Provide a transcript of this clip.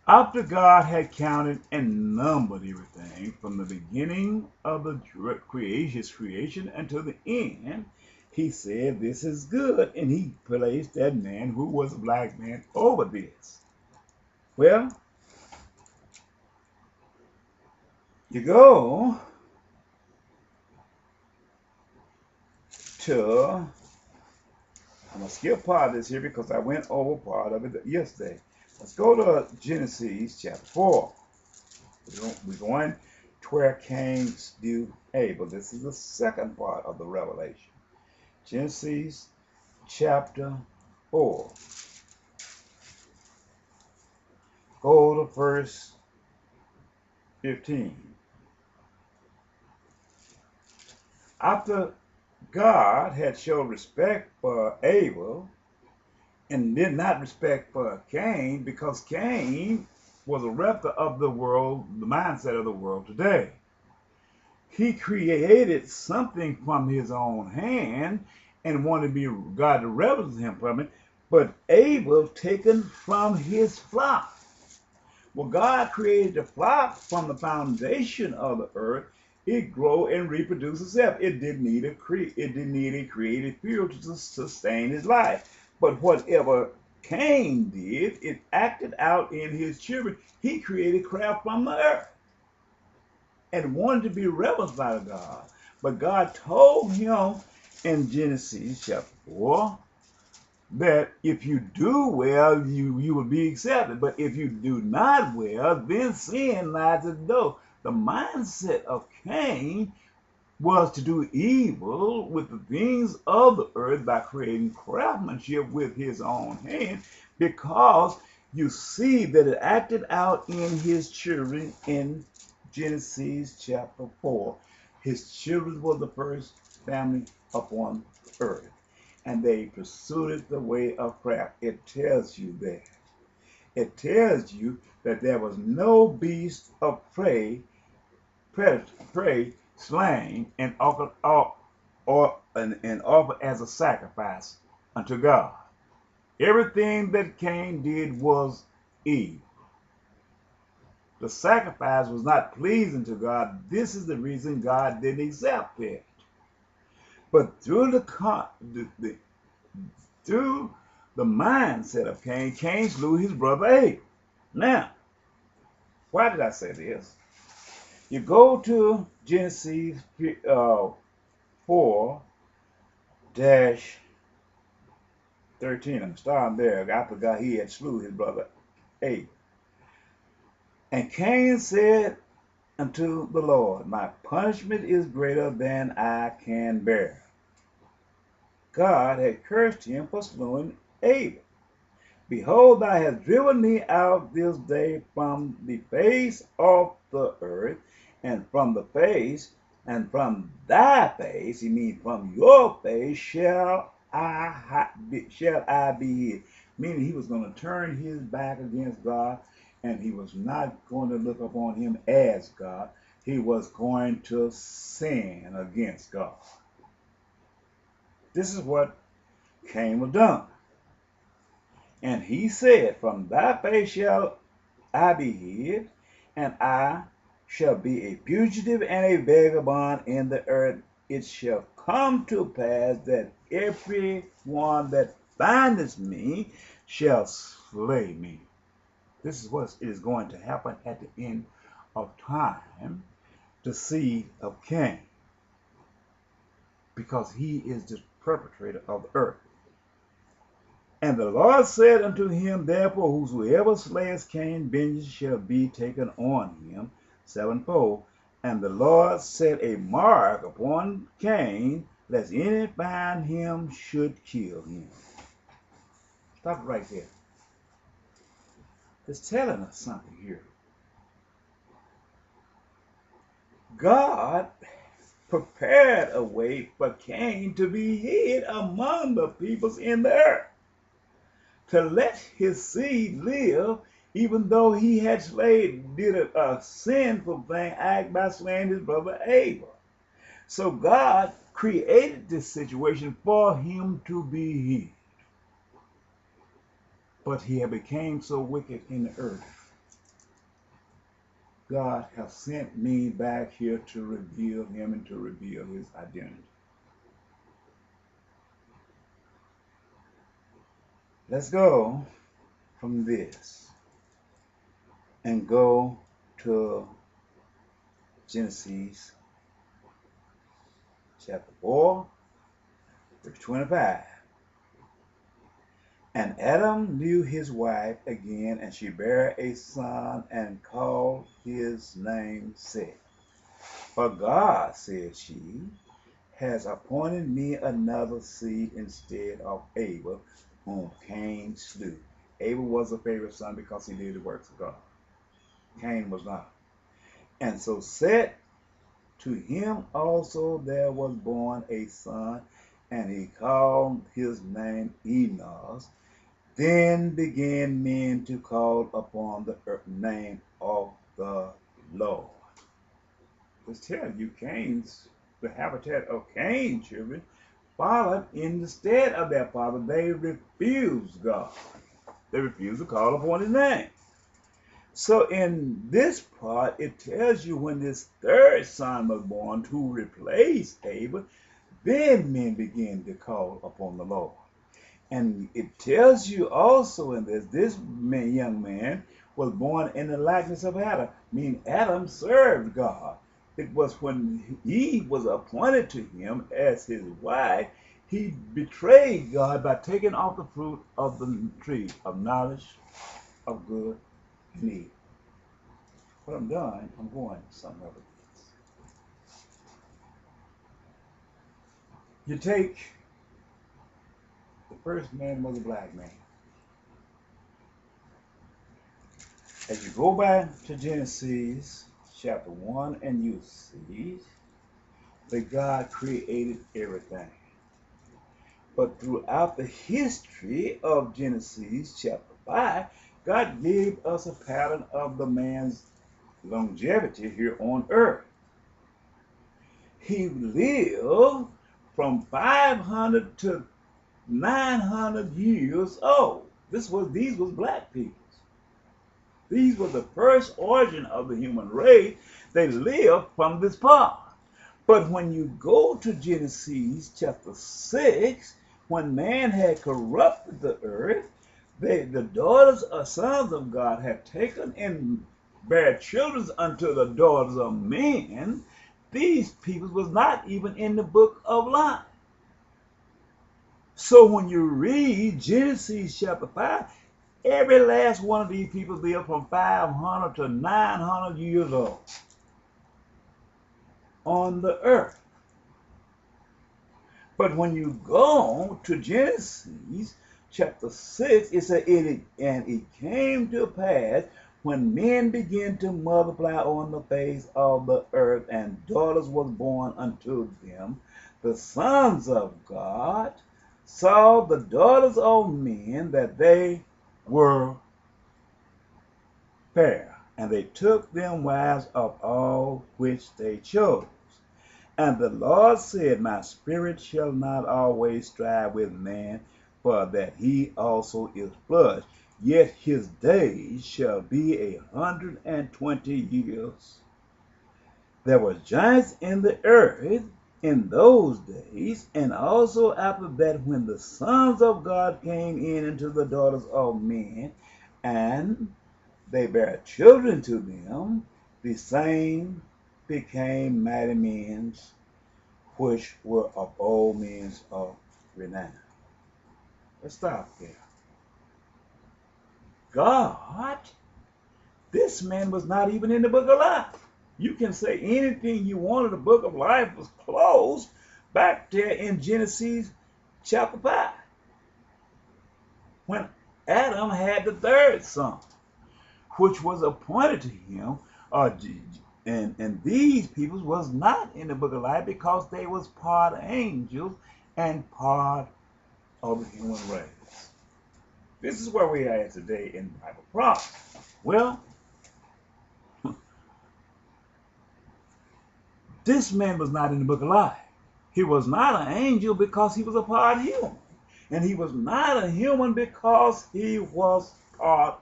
After God had counted and numbered everything from the beginning of the his creation until the end, he said, "This is good," and he placed that man who was a black man over this. Well, you go to, I'm going to skip part of this here because I went over part of it yesterday. Let's go to Genesis chapter 4. We're going to where Cain slew Abel. This is the second part of the revelation. Genesis chapter 4. Go to verse 15. After God had shown respect for Abel and did not respect for Cain, because Cain was a replica of the world, the mindset of the world today. He created something from his own hand and wanted God to represent him from it, but Abel taken from his flock. Well, God created the flock from the foundation of the earth. It grow and reproduce itself. It didn't need a creative field to sustain his life. But whatever Cain did, it acted out in his children. He created craft from the earth and wanted to be reverenced by God. But God told him in Genesis chapter 4 that if you do well, you will be accepted. But if you do not well, then sin lies at the door. The mindset of Cain was to do evil with the things of the earth by creating craftsmanship with his own hand, because you see that it acted out in his children in Genesis chapter 4. His children were the first family upon earth, and they pursued the way of craft. It tells you that. It tells you that there was no beast of prey, prey slain and offered as a sacrifice unto God. Everything that Cain did was evil. The sacrifice was not pleasing to God. This is the reason God didn't accept it. But through through the mindset of Cain, Cain slew his brother Abel. Now, why did I say this? You go to Genesis 4 13. I'm starting there. After God, he had slew his brother Abel. And Cain said unto the Lord, my punishment is greater than I can bear. God had cursed him for slewing Abel. Behold, thou hast driven me out this day from the face of the earth, and from the face, and from thy face, he means from your face, shall I be hid. Meaning he was going to turn his back against God, and he was not going to look upon him as God. He was going to sin against God. This is what Cain was done. And he said, from thy face shall I be hid, and I shall be a fugitive and a vagabond in the earth. It shall come to pass that every one that findeth me shall slay me. This is what is going to happen at the end of time, the seed of Cain, because he is the perpetrator of the earth. And the Lord said unto him, therefore, whosoever slayeth Cain, vengeance shall be taken on him sevenfold. And the Lord set a mark upon Cain, lest any find him should kill him. Stop right there. It's telling us something here. God prepared a way for Cain to be hid among the peoples in the earth, to let his seed live, even though he had did a sinful thing, act by slaying his brother Abel. So God created this situation for him to be hid. But he had became so wicked in the earth God has sent me back here to reveal him and to reveal his identity. Let's go from this and go to Genesis chapter 4, verse 25. And Adam knew his wife again, and she bare a son, and called his name Seth. For God, said she, has appointed me another seed instead of Abel, whom Cain slew. Abel was a favorite son because he did the works of God. Cain was not. And so Seth, to him also there was born a son, and he called his name Enos. Then began men to call upon the name of the Lord. Let's tell you, the habitat of Cain's children, followed in the stead of their father. They refused God. They refused to call upon his name. So in this part, it tells you when this third son was born to replace Abel, then men began to call upon the Lord. And it tells you also in this young man was born in the likeness of Adam, meaning Adam served God. It was when Eve was appointed to him as his wife, he betrayed God by taking off the fruit of the tree of knowledge of good and evil. When I'm done, I'm going to something other. You take the first man was a black man. As you go back to Genesis chapter 1 and you see that God created everything. But throughout the history of Genesis chapter 5, God gave us a pattern of the man's longevity here on earth. He lived from 500 to 900 years old. These was black people. These were the first origin of the human race. They lived from this part. But when you go to Genesis chapter 6, when man had corrupted the earth, the daughters or sons of God had taken and bare children unto the daughters of men. These people was not even in the book of life. So when you read Genesis chapter 5, every last one of these people lived from 500 to 900 years old on the earth. But when you go to Genesis chapter 6, it said, and it came to pass when men began to multiply on the face of the earth, and daughters was born unto them, the sons of God saw the daughters of men that they were fair, and they took them wives of all which they chose. And the Lord said, my spirit shall not always strive with man, for that he also is flesh, yet his days shall be 120 years. There were giants in the earth in those days, and also after that, when the sons of God came in into the daughters of men, and they bare children to them, the same became mighty men, which were of old men of renown. Let's stop there. God, this man was not even in the book of life. You can say anything you wanted. The book of life was closed back there in Genesis chapter 5, when Adam had the third son, which was appointed to him. And these people was not in the book of life because they was part angels and part of the human race. This is where we are at today in Bible Prophecy. Well, this man was not in the book of life. He was not an angel because he was a part human. And he was not a human because he was part